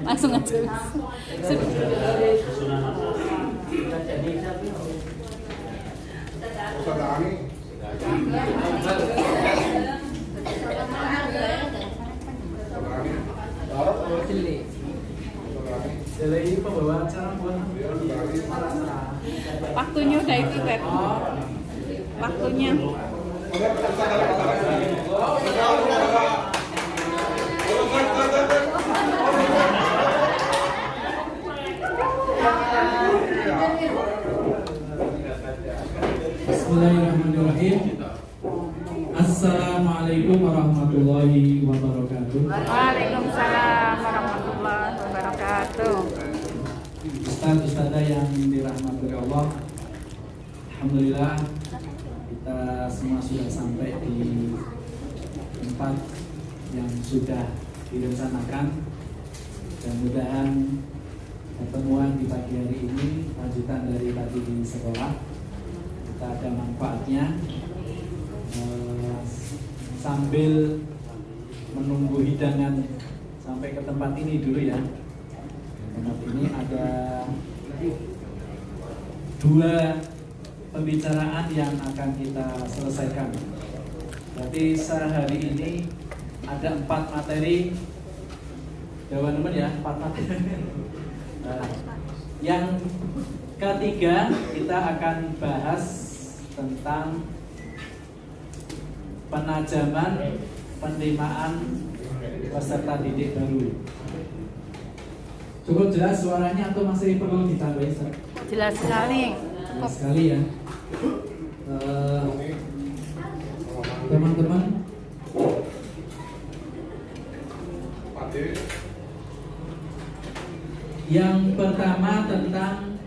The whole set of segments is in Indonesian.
Langsung aja. Ini pembawa acara buat Waktunya udah itu, Beb. Waktunya. Bismillahirrahmanirrahim. Assalamualaikum warahmatullahi wabarakatuh. Waalaikumsalam warahmatullahi wabarakatuh. Ustaz-ustazah yang dirahmati oleh Allah, alhamdulillah kita semua sudah sampai di tempat yang sudah direncanakan. Dan mudahan pertemuan di pagi hari ini lanjutan dari tadi di sekolah, kita ada manfaatnya. Sambil menunggu hidangan sampai ke tempat ini dulu ya. Tempat ini ada dua pembicaraan yang akan kita selesaikan. Berarti sehari ini ada 4 materi. Teman-teman ya, 4 materi. Yang ketiga kita akan bahas tentang penajaman penerimaan peserta didik baru. Cukup jelas suaranya atau masih perlu ditambahin? Jelas sekali. Jelas sekali ya. Teman-teman, yang pertama tentang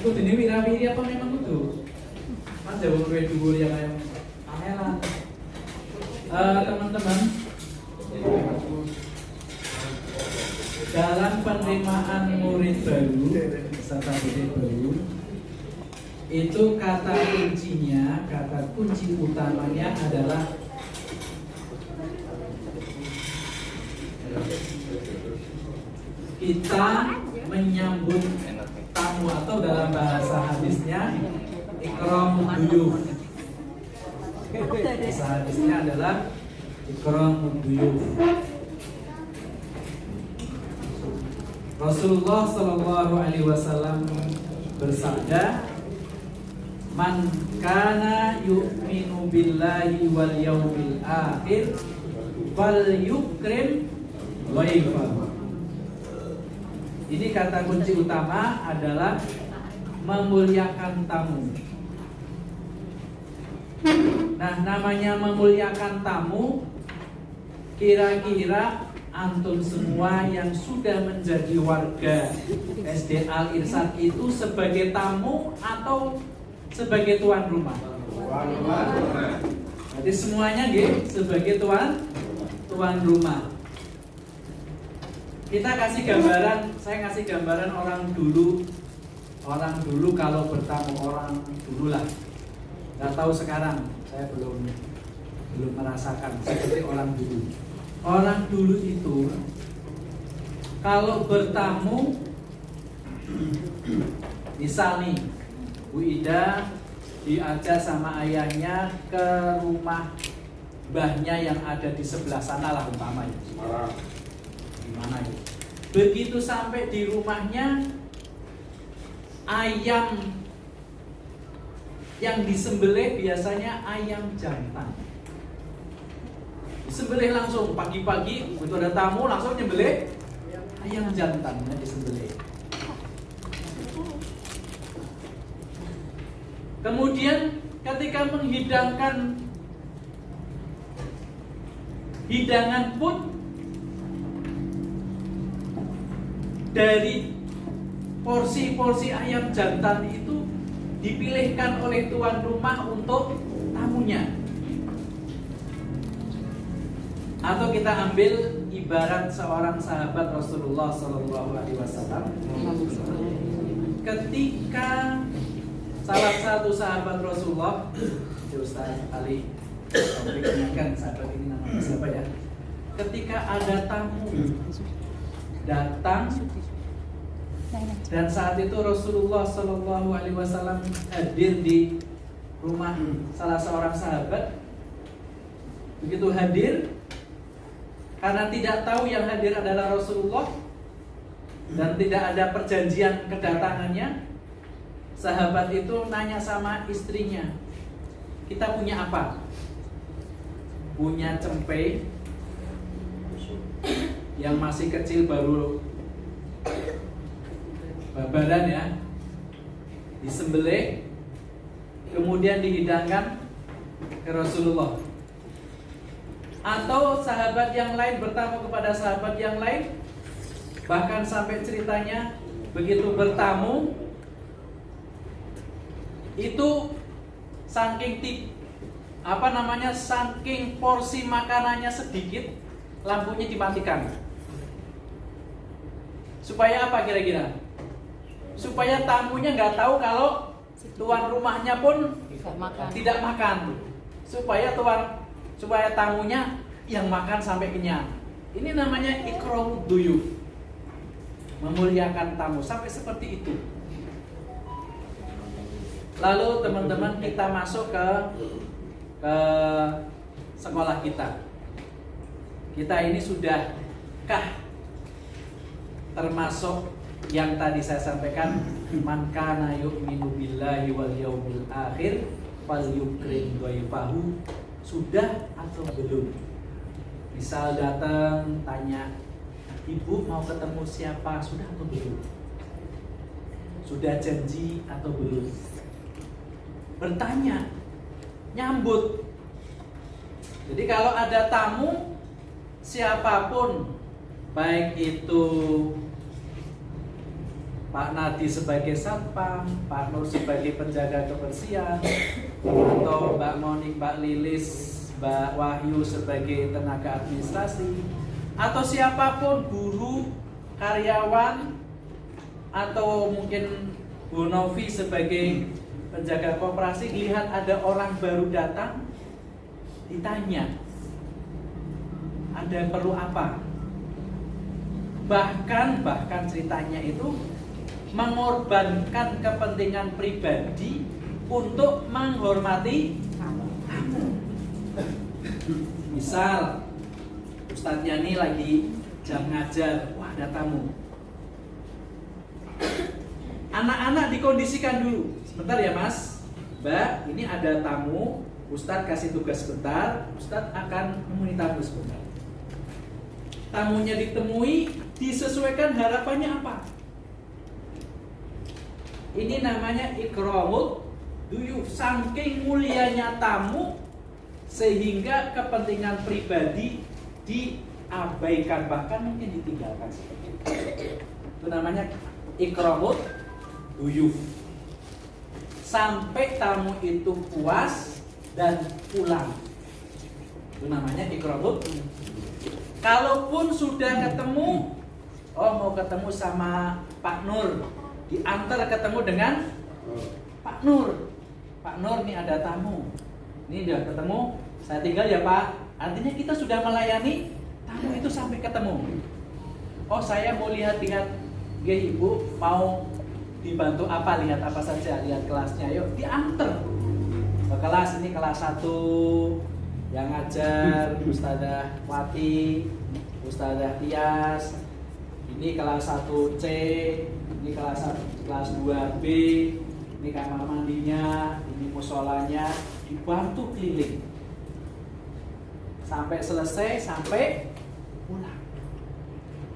itu ini wirawiri apa memang itu? Mas jawab dulu yang aneh. Teman-teman, dalam penerimaan murid baru, peserta didik baru, itu kata kuncinya, kata kunci utamanya adalah kita menyambut tamu, atau dalam bahasa hadisnya ikramud duyuf. Bahasa hadisnya adalah ikramud duyuf. Rasulullah Shallallahu Alaihi Wasallam bersabda, "Man kana yu'minu billahi wal yaumil akhir, fal yukrim dhaifahu." Ini kata kunci utama adalah memuliakan tamu. Nah, namanya memuliakan tamu, kira-kira antum semua yang sudah menjadi warga SD Al Irsyad itu sebagai tamu atau sebagai tuan rumah? Jadi semuanya sebagai tuan rumah. Kita kasih gambaran, saya kasih gambaran orang dulu kalau bertamu, orang dulu lah. Nggak tahu sekarang, saya belum merasakan seperti orang dulu. Orang dulu itu kalau bertamu, misal nih Bu Ida diajak sama ayahnya ke rumah mbahnya yang ada di sebelah sana lah umpamanya. Gimana ya? Begitu sampai di rumahnya, ayam yang disembelih biasanya ayam jantan. Disembelih langsung pagi-pagi, begitu ada tamu langsung nyembelih ayam jantannya disembelih. Kemudian ketika menghidangkan hidangan pun dari porsi-porsi ayam jantan itu dipilihkan oleh tuan rumah untuk tamunya. Atau kita ambil ibarat seorang sahabat Rasulullah Sallallahu Alaihi Wasallam, ketika salah satu sahabat Rasulullah, Ustaz Ali, kan sahabat ini namanya siapa ya? ketika ada tamu datang, dan saat itu Rasulullah Shallallahu Alaihi Wasallam hadir di rumah salah seorang sahabat. Begitu hadir, karena tidak tahu yang hadir adalah Rasulullah dan tidak ada perjanjian kedatangannya, sahabat itu nanya sama istrinya, kita punya apa? Punya cempe yang masih kecil, baru babaran ya, disembelih, kemudian dihidangkan ke Rasulullah. Atau sahabat yang lain bertamu kepada sahabat yang lain, bahkan sampai ceritanya begitu bertamu itu saking saking porsi makanannya sedikit, lampunya dimatikan. Supaya apa kira-kira? Supaya tamunya nggak tahu kalau tuan rumahnya pun tidak makan. Supaya tamunya yang makan sampai kenyang. Ini namanya ikram duyuf, memuliakan tamu sampai seperti itu. Lalu teman-teman, kita masuk ke sekolah kita. Kita ini sudahkah termasuk yang tadi saya sampaikan, man kana yu'minu billahi wal yaumil akhir falyukrim dhaifahu? Sudah atau belum? Misal datang tanya, ibu mau ketemu siapa? Sudah atau belum? Sudah janji atau belum? Bertanya, nyambut. Jadi kalau ada tamu siapapun, baik itu Pak Nadi sebagai satpam, Pak Nur sebagai penjaga kebersihan, atau Mbak Monik, Mbak Lilis, Mbak Wahyu sebagai tenaga administrasi, atau siapapun, guru, karyawan, atau mungkin Bu Novi sebagai penjaga koperasi, lihat ada orang baru datang, ditanya, ada perlu apa? Bahkan ceritanya itu mengorbankan kepentingan pribadi untuk menghormati tamu. Misal Ustadz Yani lagi jam ngajar, wah ada tamu. Anak-anak dikondisikan dulu. Sebentar ya Mas, Mbak, ini ada tamu, Ustadz kasih tugas sebentar, Ustadz akan menemui tamu sebentar. Tamunya ditemui, disesuaikan harapannya apa? Ini namanya ikramul duyuf, saking mulianya tamu sehingga kepentingan pribadi diabaikan, bahkan mungkin ditinggalkan. Itu namanya ikramul duyuf. Sampai tamu itu puas dan pulang. Itu namanya ikramul duyuf. Kalaupun sudah ketemu, mau ketemu sama Pak Nur, diantar ketemu dengan Pak Nur. Pak Nur, nih ada tamu. Ini udah ketemu, saya tinggal ya Pak. Artinya kita sudah melayani tamu itu sampai ketemu. Oh, saya mau lihat-lihat. Ya Ibu, mau dibantu apa? Lihat apa saja, lihat kelasnya. Yuk, diantar ke kelas. Ini kelas 1 yang ngajar Ustazah Wati, Ustazah Tias. Ini kelas 1C, ini kelas 2B, ini kamar mandinya, ini musolanya, dibantu keliling sampai selesai, sampai pulang.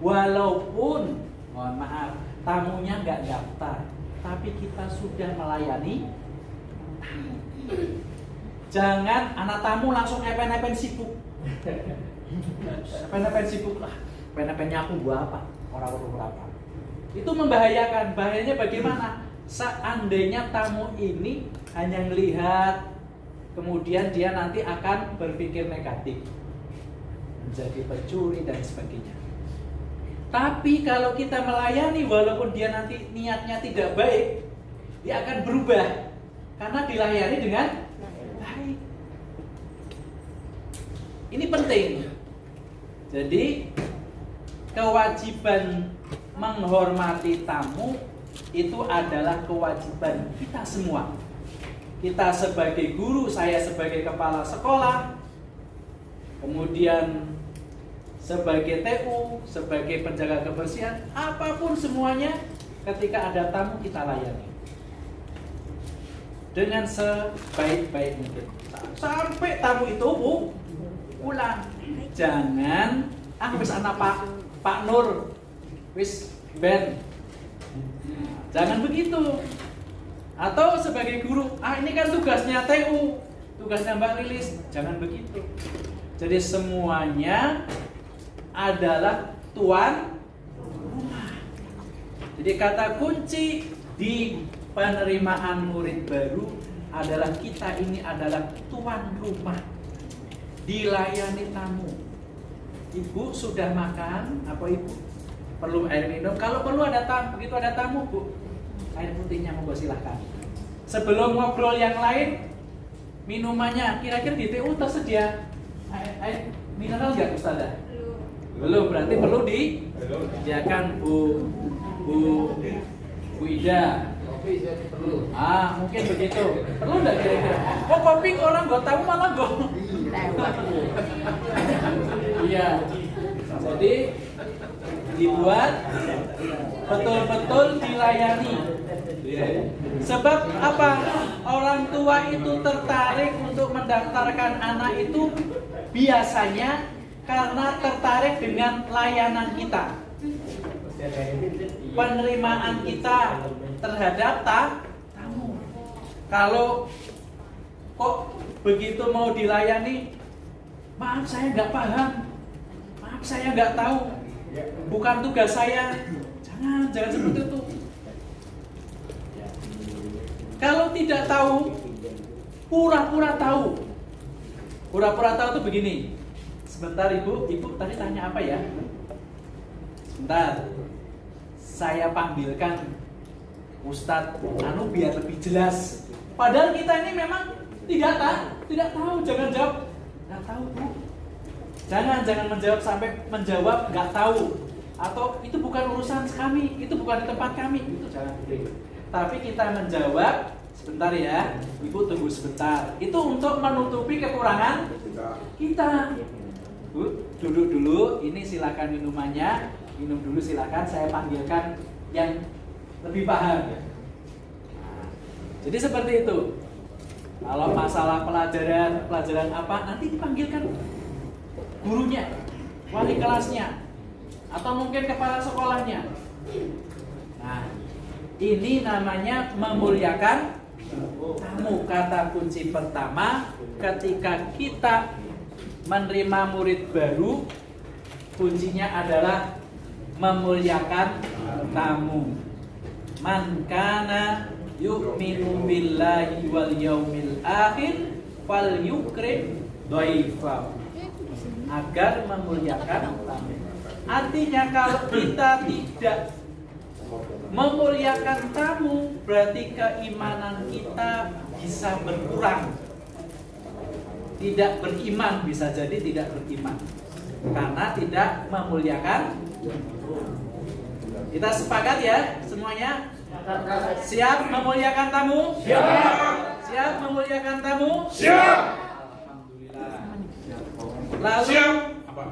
Walaupun, mohon maaf, tamunya nggak daftar, tapi kita sudah melayani tamu. Jangan anak tamu langsung epen-epen sibuk. Epen-epen sibuk lah. Epen-epennya aku buat apa? Orang-orang berapa? Itu membahayakan. Bahayanya bagaimana? Seandainya tamu ini hanya melihat, kemudian dia nanti akan berpikir negatif, menjadi pencuri dan sebagainya. Tapi kalau kita melayani, walaupun dia nanti niatnya tidak baik, dia akan berubah karena dilayani dengan baik. Ini penting. Jadi kewajiban menghormati tamu itu adalah kewajiban kita semua. Kita sebagai guru, saya sebagai kepala sekolah, kemudian sebagai TU, sebagai penjaga kebersihan, apapun semuanya, ketika ada tamu kita layani dengan sebaik-baik mungkin. Sampai tamu itu pulang. Jangan wis anak Pak Nur, wis Ben. Jangan begitu. Atau sebagai guru, ini kan tugasnya TU, tugasnya Mbak Lilis. Jangan begitu. Jadi semuanya adalah tuan rumah. Jadi kata kunci di penerimaan murid baru adalah kita ini adalah tuan rumah, dilayani tamu. Ibu sudah makan? Apa ibu perlu air minum? Kalau perlu ada tamu, begitu ada tamu bu, air putihnya monggo silahkan. Sebelum ngobrol yang lain, minumannya kira-kira di TU tersedia air mineral nggak Ustazah? Belum, berarti perlu disediakan Bu Ida. Perlu. Mungkin begitu. Perlu nggak kira-kira? Kok kopi orang nggak tahu malah nggak. Iya. Jadi dibuat betul-betul dilayani. Sebab apa? Orang tua itu tertarik untuk mendaftarkan anak itu biasanya karena tertarik dengan layanan kita, penerimaan kita terhadap tamu. Kalau kok begitu mau dilayani, maaf saya nggak paham, maaf saya nggak tahu, bukan tugas saya. Jangan seperti itu. Kalau tidak tahu, pura-pura tahu. Pura-pura tahu itu begini. Sebentar ibu tadi tanya apa ya? Sebentar, saya panggilkan Ustadz biar lebih jelas. Padahal kita ini memang tidak tahu. Jangan jawab nggak tahu bu. Jangan menjawab sampai menjawab nggak tahu. Atau itu bukan urusan kami, itu bukan di tempat kami. Itu jangan begitu. Tapi kita menjawab, sebentar ya, ibu tunggu sebentar. Itu untuk menutupi kekurangan kita. Bu, duduk dulu, ini silakan minumannya, minum dulu silakan, saya panggilkan yang lebih paham. Jadi seperti itu. Kalau masalah pelajaran apa, nanti dipanggilkan gurunya, wali kelasnya, atau mungkin kepala sekolahnya. Nah, ini namanya memuliakan tamu. Kata kunci pertama ketika kita menerima murid baru, kuncinya adalah memuliakan tamu. Man kana yu'minu billahi wal yaumil akhir falyukrim dhaifahu. Agar memuliakan tamu. Artinya kalau kita tidak memuliakan tamu, berarti keimanan kita bisa berkurang. Tidak beriman, bisa jadi tidak beriman karena tidak memuliakan. Kita sepakat ya semuanya? Siap memuliakan tamu? Siap. Siap memuliakan tamu? Siap. Alhamdulillah. Lalu siap. Apa?